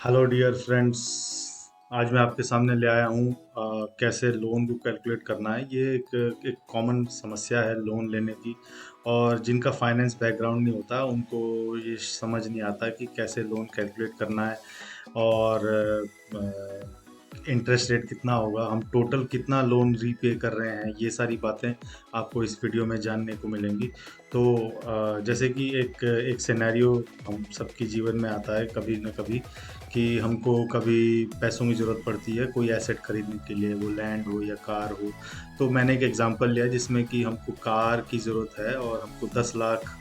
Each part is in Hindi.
Hello dear friends. आज मैं आपके सामने ले आया हूँ कैसे लोन को कैलकुलेट करना है। ये एक कॉमन समस्या है लोन लेने की। और जिनका फाइनेंस बैकग्राउंड नहीं होता उनको ये समझ नहीं आता कि कैसे लोन कैलकुलेट करना है। और इंटरेस्ट रेट कितना होगा, हम टोटल कितना लोन रीपे कर रहे हैं, ये सारी बातें आपको इस वीडियो में जानने को मिलेंगी। तो जैसे कि एक एक सिनेरियो हम सबके जीवन में आता है कभी न कभी, कि हमको कभी पैसों की ज़रूरत पड़ती है कोई एसेट खरीदने के लिए, वो लैंड हो या कार हो। तो मैंने एक एग्जांपल लिया जिसमें कि हमको कार की ज़रूरत है और हमको 10 लाख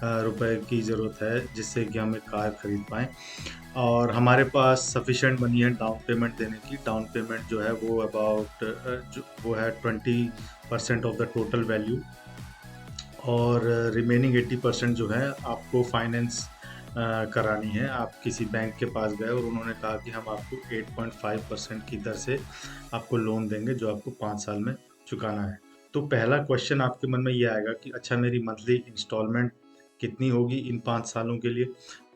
रुपए की ज़रूरत है जिससे कि हम एक कार खरीद पाएँ। और हमारे पास सफिशिएंट मनी है डाउन पेमेंट देने की। डाउन पेमेंट जो है वो अबाउट जो वो है 20% ऑफ द टोटल वैल्यू। और रिमेनिंग 80% जो है आपको फाइनेंस करानी है। आप किसी बैंक के पास गए और उन्होंने कहा कि हम आपको 8.5% की दर से आपको लोन देंगे जो आपको 5 साल में चुकाना है। तो पहला क्वेश्चन आपके मन में ये आएगा कि अच्छा, मेरी मंथली इंस्टॉलमेंट कितनी होगी इन 5 सालों के लिए।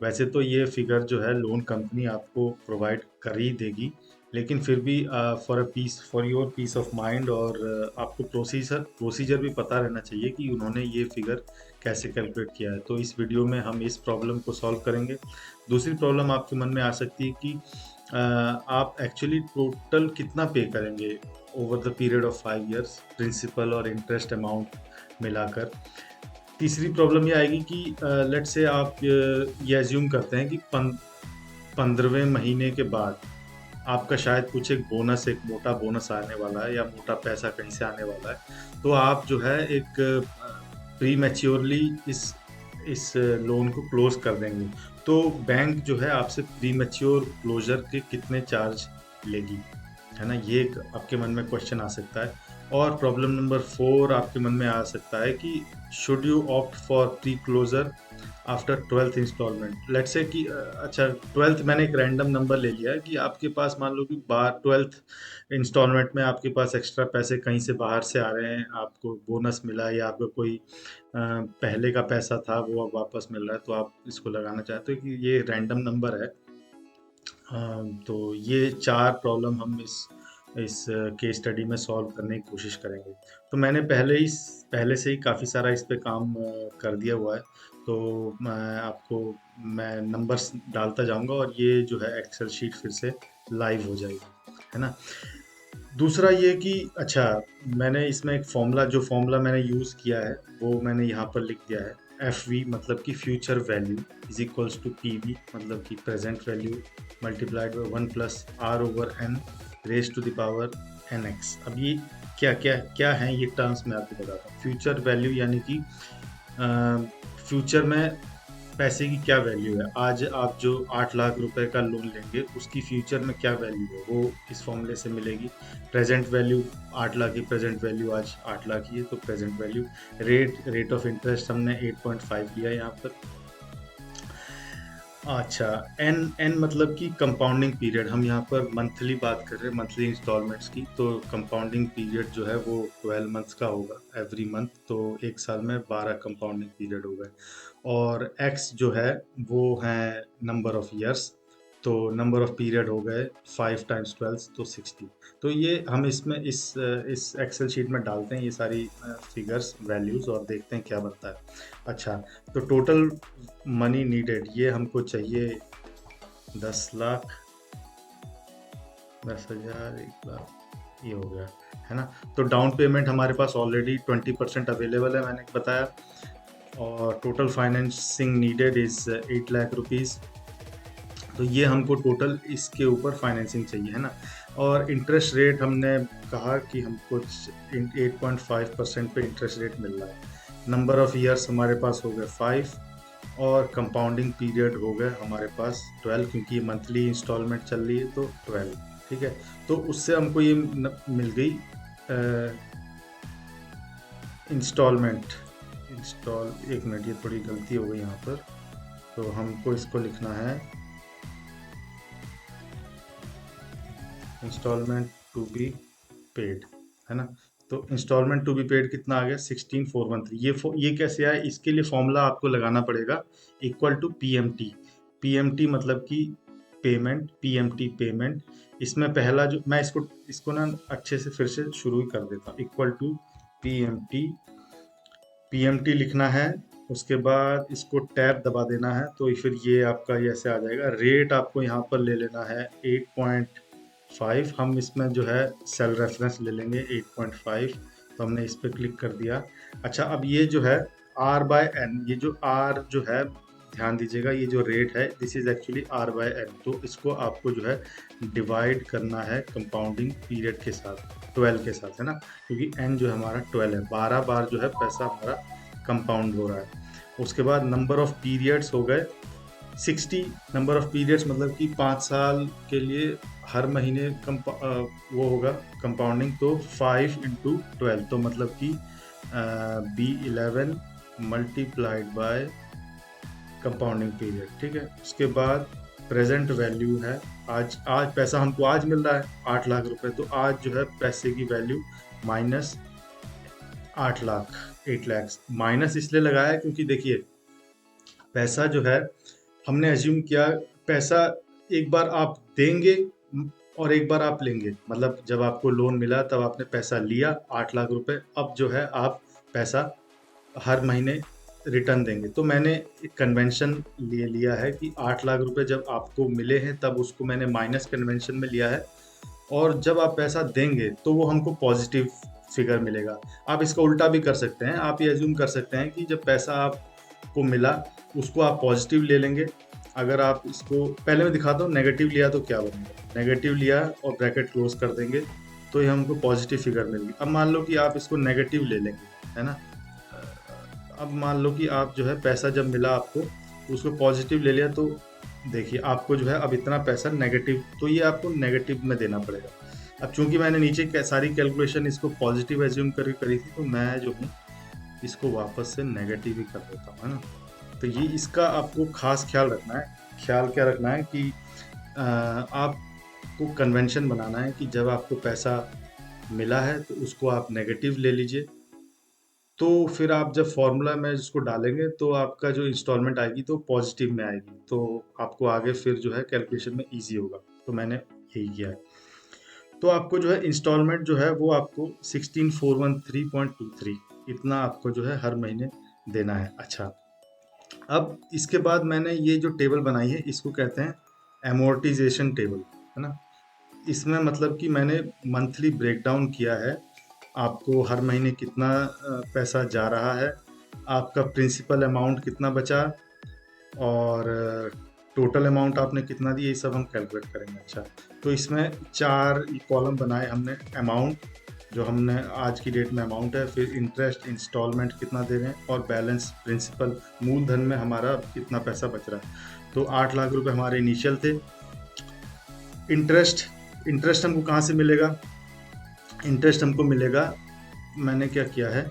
वैसे तो ये फिगर जो है लोन कंपनी आपको प्रोवाइड कर ही देगी, लेकिन फिर भी for your peace of mind और आपको प्रोसीजर भी पता रहना चाहिए कि उन्होंने ये फिगर कैसे कैलकुलेट किया है। तो इस वीडियो में हम इस प्रॉब्लम को सॉल्व करेंगे। दूसरी प्रॉब्लम आपके मन में आ सकती है कि आप एक्चुअली टोटल कितना पे करेंगे over the period of 5 years, principal और इंटरेस्ट अमाउंट मिलाकर। तीसरी प्रॉब्लम ये आएगी कि लेट्स से आप ये एज्यूम करते हैं कि 15वें महीने के बाद आपका शायद कुछ एक मोटा बोनस आने वाला है या मोटा पैसा कहीं से आने वाला है। तो आप जो है एक प्री मैच्योरली इस लोन को क्लोज कर देंगे। तो बैंक जो है आपसे प्री मैच्योर क्लोजर के कितने चार्ज लेगी, है ना। ये एक आपके मन में क्वेश्चन आ सकता है। और प्रॉब्लम नंबर 4 आपके मन में आ सकता है कि should you opt for pre closure after 12th instalment. Let's say कि अच्छा, 12th मैंने एक रैंडम नंबर ले लिया है कि आपके पास मान लो कि 12th इंस्टॉलमेंट में आपके पास एक्स्ट्रा पैसे कहीं से बाहर से आ रहे हैं, आपको बोनस मिला या आपको कोई पहले का पैसा था वो अब वापस मिल रहा है, तो आप इसको लगाना चाहते हो कि ये रैंडम नंबर है। तो ये 4 प्रॉब्लम हम इस केस स्टडी में सॉल्व करने की कोशिश करेंगे। तो मैंने पहले से ही काफ़ी सारा इस पे काम कर दिया हुआ है। तो मैं नंबर्स डालता जाऊँगा और ये जो है एक्सेल शीट फिर से लाइव हो जाएगी, है ना। दूसरा ये कि अच्छा, मैंने इसमें एक फॉर्मूला मैंने यूज़ किया है वो मैंने यहाँ पर लिख दिया है। एफ वी मतलब कि future value is equals to P V मतलब कि present value multiplied by 1+r/n raise to the power n x. अब ये क्या क्या क्या है ये टर्म्स मैं आपको बताता हूँ। फ्यूचर वैल्यू यानी कि फ्यूचर में पैसे की क्या वैल्यू है। आज आप जो 8 लाख रुपए का लोन लेंगे उसकी फ्यूचर में क्या वैल्यू है वो इस फॉर्मूले से मिलेगी। प्रेजेंट वैल्यू 8 लाख की प्रेजेंट वैल्यू आज 8 लाख ही है, तो present value. Rate of interest हमने 8.5 लिया है यहाँ पर। अच्छा, एन एन मतलब कि कंपाउंडिंग पीरियड। हम यहाँ पर मंथली बात कर रहे हैं, मंथली इंस्टॉलमेंट्स की। तो कंपाउंडिंग पीरियड जो है वो 12 मंथ्स का होगा एवरी मंथ। तो एक साल में 12 कंपाउंडिंग पीरियड हो गए। और एक्स जो है वो है नंबर ऑफ ईयर्स। तो नंबर ऑफ पीरियड हो गए 5 टाइम्स 12 तो 60। तो ये हम इसमें इस एक्सेल शीट में डालते हैं ये सारी फिगर्स वैल्यूज और देखते हैं क्या बनता है। अच्छा, तो टोटल मनी नीडेड ये हमको चाहिए 10 लाख, 10,000, 1 लाख, ये हो गया, है ना। तो डाउन पेमेंट हमारे पास ऑलरेडी 20% अवेलेबल है, मैंने बताया। और total financing needed is 8 lakh rupees. तो ये हमको टोटल इसके ऊपर फाइनेंसिंग चाहिए, है ना। और इंटरेस्ट रेट हमने कहा कि हमको 8.5% पे इंटरेस्ट रेट मिल रहा है। नंबर ऑफ ईयर्स हमारे पास हो गए 5। और कंपाउंडिंग पीरियड हो गए हमारे पास 12, क्योंकि ये मंथली इंस्टॉलमेंट चल रही है तो 12। ठीक है। तो उससे हमको ये मिल गई इंस्टॉलमेंट। एक मिनट, ये थोड़ी गलती हो गई यहाँ पर। तो हमको इसको लिखना है इंस्टॉलमेंट टू बी पेड, है ना। तो इंस्टॉलमेंट टू बी पेड कितना आ गया 16,413। ये कैसे आया, इसके लिए फॉर्मूला आपको लगाना पड़ेगा equal to P M T. P M T मतलब कि पेमेंट, पीएमटी पेमेंट। इसमें पहला जो मैं इसको ना अच्छे से फिर से शुरू ही कर देता हूँ। इक्वल टू पीएमटी, पीएमटी लिखना है। उसके बाद इसको टैब दबा देना है, तो फिर ये आपका ये ऐसे आ जाएगा। रेट आपको यहाँ पर ले लेना है 8.5। हम इसमें जो है सेल रेफरेंस ले लेंगे 8.5। तो हमने इस पर क्लिक कर दिया। अच्छा, अब ये जो है R/N, ये जो R जो है, ध्यान दीजिएगा, ये जो रेट है दिस इज एक्चुअली R/N। तो इसको आपको जो है डिवाइड करना है कंपाउंडिंग पीरियड के साथ, 12 के साथ, है ना, क्योंकि n जो है हमारा 12 है, 12 बार जो है पैसा हमारा कंपाउंड हो रहा है। उसके बाद नंबर ऑफ पीरियड्स हो गए 60। नंबर ऑफ पीरियड्स मतलब कि 5 साल के लिए हर महीने वो होगा कंपाउंडिंग, तो 5 इंटू 12, तो मतलब कि B11 multiplied by compounding period. ठीक है। उसके बाद प्रेजेंट वैल्यू है, आज आज पैसा हमको आज मिल रहा है 8 लाख रुपए, तो आज जो है पैसे की value minus 8 lakh, 8 lakhs. Minus इसलिए लगाया है क्योंकि देखिए पैसा जो है हमने एज्यूम किया, पैसा एक बार आप देंगे और एक बार आप लेंगे, मतलब जब आपको लोन मिला तब आपने पैसा लिया 8 लाख रुपए, अब जो है आप पैसा हर महीने रिटर्न देंगे। तो मैंने एक कन्वेंशन लिया है कि 8 लाख रुपए जब आपको मिले हैं तब उसको मैंने माइनस कन्वेंशन में लिया है, और जब आप पैसा देंगे तो वो हमको पॉजिटिव फिगर मिलेगा। आप इसका उल्टा भी कर सकते हैं, आप ये एज्यूम कर सकते हैं कि जब पैसा आपको मिला उसको आप पॉजिटिव ले लेंगे। अगर आप इसको पहले मैं दिखाता हूँ, नेगेटिव लिया तो क्या बनेगा। नेगेटिव लिया और ब्रैकेट क्लोज कर देंगे तो ये हमको पॉजिटिव फिगर मिल गई। अब मान लो कि आप इसको नेगेटिव ले लेंगे, है ना। अब मान लो कि आप जो है पैसा जब मिला आपको तो उसको पॉजिटिव ले लिया, तो देखिए आपको जो है अब इतना पैसा नेगेटिव, तो ये आपको नेगेटिव में देना पड़ेगा। अब चूंकि मैंने नीचे सारी कैलकुलेशन इसको पॉजिटिव एज्यूम करके करी थी, तो मैं जो हूँ इसको वापस से नेगेटिव ही कर देता हूँ, है ना। तो ये इसका आपको खास ख्याल रखना है। ख्याल क्या रखना है कि आपको कन्वेंशन बनाना है कि जब आपको पैसा मिला है तो उसको आप नेगेटिव ले लीजिए, तो फिर आप जब फॉर्मूला में इसको डालेंगे तो आपका जो इंस्टॉलमेंट आएगी तो पॉजिटिव में आएगी, तो आपको आगे फिर जो है कैलकुलेशन में इजी होगा। तो मैंने यही किया है। तो आपको जो है इंस्टॉलमेंट जो है वो आपको 16413.23 इतना आपको जो है हर महीने देना है। अच्छा, अब इसके बाद मैंने ये जो टेबल बनाई है इसको कहते हैं एमोर्टाइजेशन टेबल, है ना। इसमें मतलब कि मैंने मंथली ब्रेकडाउन किया है, आपको हर महीने कितना पैसा जा रहा है, आपका प्रिंसिपल अमाउंट कितना बचा, और टोटल अमाउंट आपने कितना दिया, ये सब हम कैलकुलेट करेंगे। अच्छा, तो इसमें 4 कॉलम बनाए हमने। अमाउंट जो हमने आज की डेट में अमाउंट है, फिर इंटरेस्ट इंस्टॉलमेंट कितना दे रहे हैं, और बैलेंस प्रिंसिपल मूलधन में हमारा कितना पैसा बच रहा है। तो 8 लाख रुपए हमारे इनिशियल थे। इंटरेस्ट इंटरेस्ट हमको कहाँ से मिलेगा, इंटरेस्ट हमको मिलेगा, मैंने क्या किया है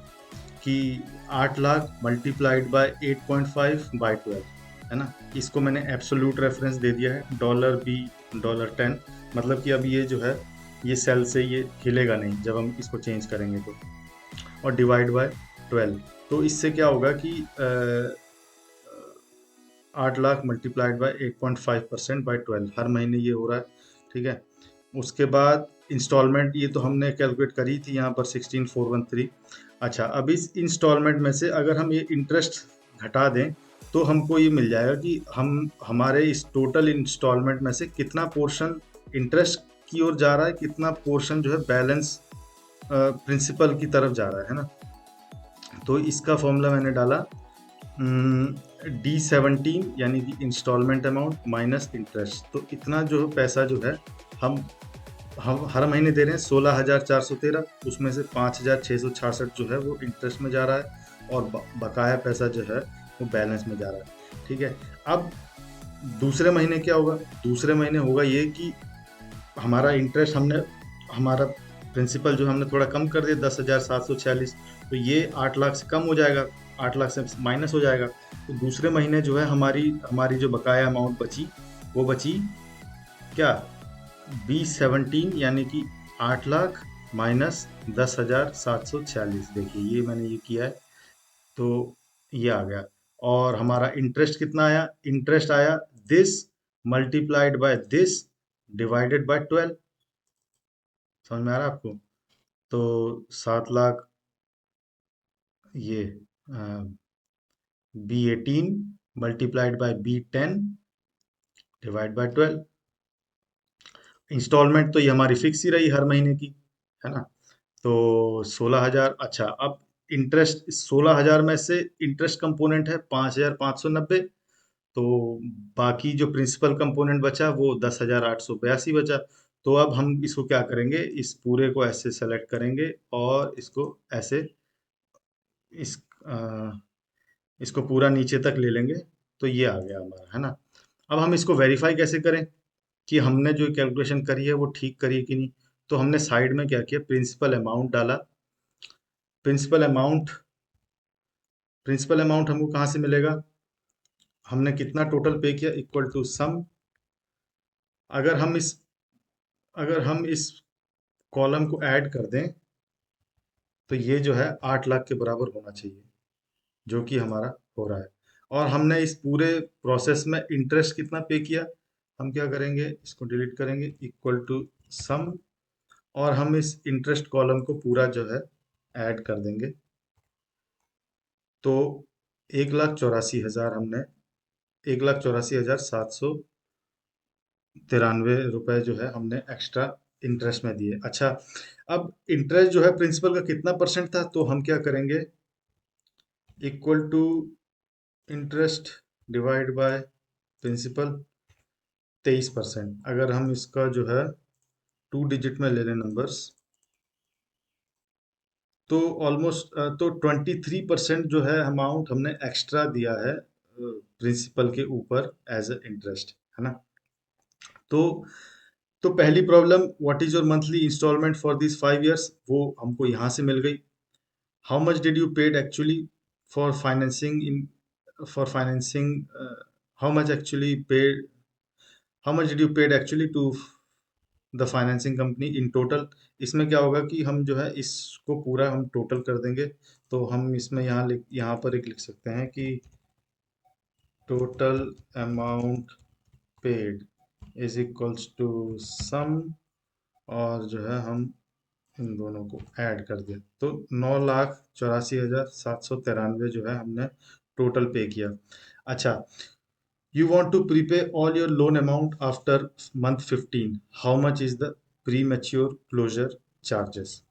कि 8 लाख मल्टीप्लाइड बाय 8.5 बाय 12, है ना। इसको मैंने एब्सोल्यूट रेफरेंस दे दिया है $B10, मतलब कि अब ये जो है ये सेल से ये हिलेगा नहीं जब हम इसको चेंज करेंगे तो, और डिवाइड बाय 12। तो इससे क्या होगा कि 8 लाख मल्टीप्लाइड बाय 8.5% बाय 12 हर महीने ये हो रहा है। ठीक है। उसके बाद इंस्टॉलमेंट ये तो हमने कैलकुलेट करी थी यहाँ पर 16413। अच्छा, अब इस इंस्टॉलमेंट में से अगर हम ये इंटरेस्ट घटा दें तो हमको ये मिल जाएगा कि हमारे इस टोटल इंस्टॉलमेंट में से कितना पोर्शन इंटरेस्ट की ओर जा रहा है, कितना पोर्शन जो है बैलेंस प्रिंसिपल की तरफ जा रहा है ना। तो इसका फॉर्मूला मैंने डाला D17 यानी कि इंस्टॉलमेंट अमाउंट माइनस इंटरेस्ट। तो इतना जो पैसा जो है हम हर महीने दे रहे हैं 16,413, उसमें से 5,666 जो है वो इंटरेस्ट में जा रहा है, और बकाया पैसा जो है वो बैलेंस में जा रहा है। ठीक है। अब दूसरे महीने क्या होगा, दूसरे महीने होगा ये कि हमारा इंटरेस्ट हमारा प्रिंसिपल जो हमने थोड़ा कम कर दिया 10,746, तो ये 8 लाख से कम हो जाएगा, 8 लाख से माइनस हो जाएगा। तो दूसरे महीने जो है हमारी जो बकाया अमाउंट बची वो बची क्या, B17 यानी कि 8 लाख माइनस 10,746। देखिए ये मैंने ये किया है तो ये आ गया। और हमारा इंटरेस्ट कितना आया, इंटरेस्ट आया this multiplied by this divided by 12। समझ में आ रहा है आपको? तो 7 लाख, ये B18 multiplied by B10 divide by 12। Instalment तो ये हमारी फिक्स ही रही हर महीने की, है ना? तो 16,000। अच्छा, अब इंटरेस्ट 16,000 में से इंटरेस्ट कंपोनेंट है 5,590। तो बाकी जो प्रिंसिपल कंपोनेंट बचा वो 10,882 बचा। तो अब हम इसको क्या करेंगे, इस पूरे को ऐसे सेलेक्ट करेंगे और इसको ऐसे, इस अ, इसको पूरा नीचे तक ले लेंगे। तो ये आ गया हमारा, है ना? अब हम इसको वेरीफाई कैसे करें कि हमने जो कैलकुलेशन करी है वो ठीक करी है कि नहीं? तो हमने साइड में क्या किया, प्रिंसिपल अमाउंट डाला। प्रिंसिपल अमाउंट प्रिंसिपल अमाउंट हमको कहाँ से मिलेगा? हमने कितना टोटल पे किया इक्वल टू सम। अगर हम इस अगर हम इस कॉलम को ऐड कर दें तो ये जो है 8 लाख के बराबर होना चाहिए, जो कि हमारा हो रहा है। और हमने इस पूरे प्रोसेस में इंटरेस्ट कितना पे किया, हम क्या करेंगे, इसको डिलीट करेंगे, इक्वल टू सम। और हम इस इंटरेस्ट कॉलम को पूरा जो है ऐड कर देंगे। तो 1,84,000 हमने 1,84,793 रुपए जो है हमने एक्स्ट्रा इंटरेस्ट में दिए। अच्छा, अब इंटरेस्ट जो है प्रिंसिपल का कितना परसेंट था, तो हम क्या करेंगे, equal to interest divide by principal 23%। अगर हम इसका जो है 2 डिजिट में ले लें नंबर्स, तो ऑलमोस्ट तो 23% जो है अमाउंट हमने एक्स्ट्रा दिया है प्रिंसिपल के ऊपर एज अ इंटरेस्ट, है ना? तो पहली problem, what is your monthly instalment for this 5 years, वो हमको यहाँ से मिल गई। How much did you paid actually for financing in for financing how much actually paid how much did you paid actually to the financing company in total. इसमें क्या होगा कि हम जो है इसको पूरा हम टोटल कर देंगे। तो हम इसमें यहाँ पर एक लिख सकते हैं कि total amount paid is equals to sum, और जो है हम इन दोनों को ऐड कर दें तो 9,84,793 जो है हमने टोटल पे किया। अच्छा, you want to prepay all your loan amount after month 15, how much is the premature closure charges?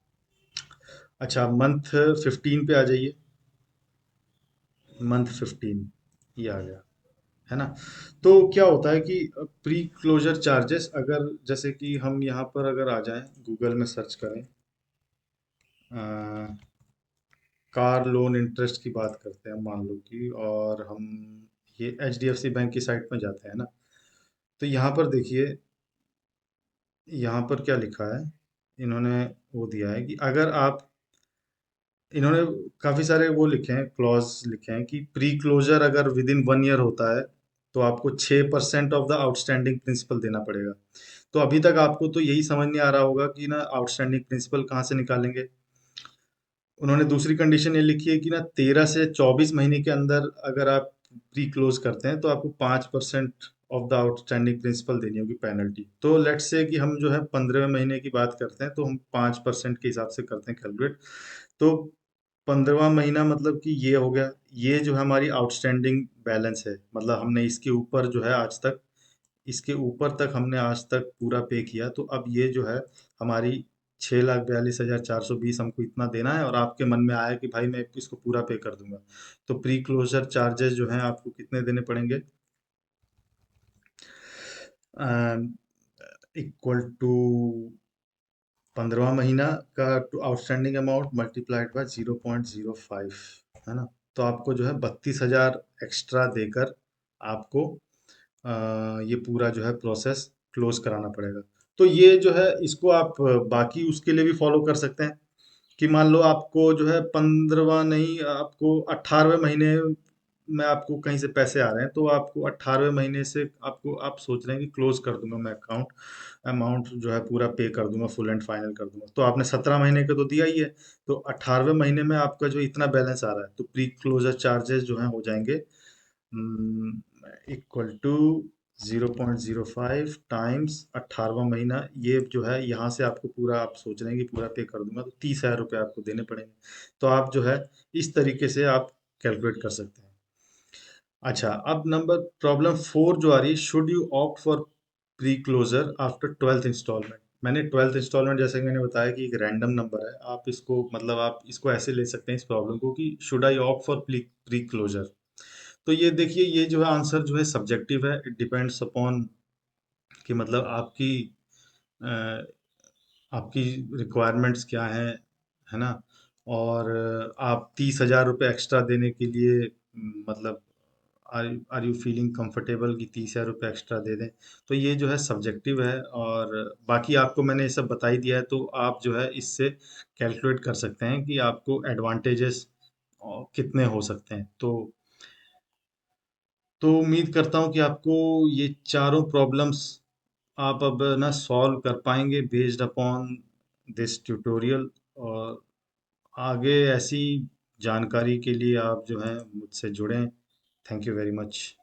अच्छा, मंथ 15 पे आ जाइए। मंथ 15 ये आ गया, है ना? तो क्या होता है कि प्री क्लोजर चार्जेस, अगर जैसे कि हम यहाँ पर अगर आ जाएं, गूगल में सर्च करें, कार लोन इंटरेस्ट की बात करते हैं मान लो कि, और हम ये HDFC बैंक की साइट में जाते हैं ना, तो यहाँ पर देखिए, यहाँ पर क्या लिखा है, इन्होंने वो दिया है कि अगर आप, इन्होंने काफ़ी सारे वो लिखे हैं, क्लॉज लिखे हैं कि प्री क्लोजर अगर विद इन 1 year होता है तो आपको 6% ऑफ द आउटस्टैंडिंग प्रिंसिपल देना पड़ेगा। तो अभी तक आपको तो यही समझ नहीं आ रहा होगा कि ना आउटस्टैंडिंग प्रिंसिपल कहाँ से निकालेंगे। उन्होंने दूसरी कंडीशन ये लिखी है कि ना 13 से 24 महीने के अंदर अगर आप प्री क्लोज करते हैं तो आपको 5% ऑफ द आउटस्टैंडिंग प्रिंसिपल देनी होगी पेनल्टी। तो लेट्स से कि हम जो है 15वें महीने की बात करते हैं, तो हम 5% के हिसाब से करते हैं कैलकुलेट। तो 15वां महीना मतलब कि ये हो गया, ये जो है हमारी आउटस्टैंडिंग बैलेंस है, मतलब हमने इसके ऊपर जो है आज तक, इसके ऊपर तक हमने आज तक पूरा पे किया। तो अब ये जो है हमारी 6,42,420 हमको इतना देना है, और आपके मन में आया कि भाई मैं इसको पूरा पे कर दूंगा, तो प्री क्लोजर चार्जेस जो हैं आपको कितने देने पड़ेंगे, इक्वल टू 15वां महीना का आउटस्टैंडिंग अमाउंट मल्टीप्लाइड बाय 0.05, है ना? तो आपको जो है 32,000 एक्स्ट्रा देकर आपको ये पूरा जो है प्रोसेस क्लोज कराना पड़ेगा। तो ये जो है इसको आप बाकी उसके लिए भी फॉलो कर सकते हैं कि मान लो आपको जो है 15वां नहीं, आपको 18वें महीने में आपको कहीं से पैसे आ रहे हैं, तो आपको 18वें महीने से आपको, आप सोच रहे हैं कि क्लोज कर दूंगा मैं अकाउंट, अमाउंट जो है पूरा पे कर दूंगा, फुल एंड फाइनल कर दूंगा। तो आपने 17 महीने का तो दिया ही है, तो 18वें महीने में आपका जो इतना बैलेंस आ रहा है, तो प्री क्लोजर चार्जेस जो है हो जाएंगे इक्वल टू 0.05 टाइम्स 18वां महीना, ये जो है यहाँ से आपको पूरा, आप सोच रहे हैं कि पूरा पे कर दूंगा तो 30,000 रुपये आपको देने पड़ेंगे। तो आप जो है इस तरीके से आप कैलकुलेट कर सकते हैं। अच्छा, अब नंबर प्रॉब्लम 4 जो आ रही है, should you opt for pre closure after 12th instalment. मैंने 12th इंस्टॉलमेंट, जैसे कि मैंने बताया कि एक रैंडम नंबर है, आप इसको मतलब आप इसको ऐसे ले सकते हैं इस प्रॉब्लम को कि should I opt for pre closure. तो ये देखिए, ये जो है आंसर जो है सब्जेक्टिव है, इट डिपेंड्स अपॉन कि मतलब अ, आपकी रिक्वायरमेंट्स क्या हैं, है ना। और आप 30,000 रुपये एक्स्ट्रा देने के लिए मतलब are are you feeling comfortable कि 30,000 रुपये एक्स्ट्रा दे दें। तो ये जो है सब्जेक्टिव है, और बाकी आपको मैंने ये सब बता ही दिया है, तो आप जो है इससे कैलकुलेट कर सकते हैं कि आपको एडवांटेजेस कितने हो सकते हैं। तो उम्मीद करता हूँ कि आपको ये चारों प्रॉब्लम्स आप अब ना सॉल्व कर पाएंगे बेस्ड अपॉन दिस ट्यूटोरियल। और आगे ऐसी जानकारी के लिए आप जो है मुझसे जुड़ें। Thank you very much.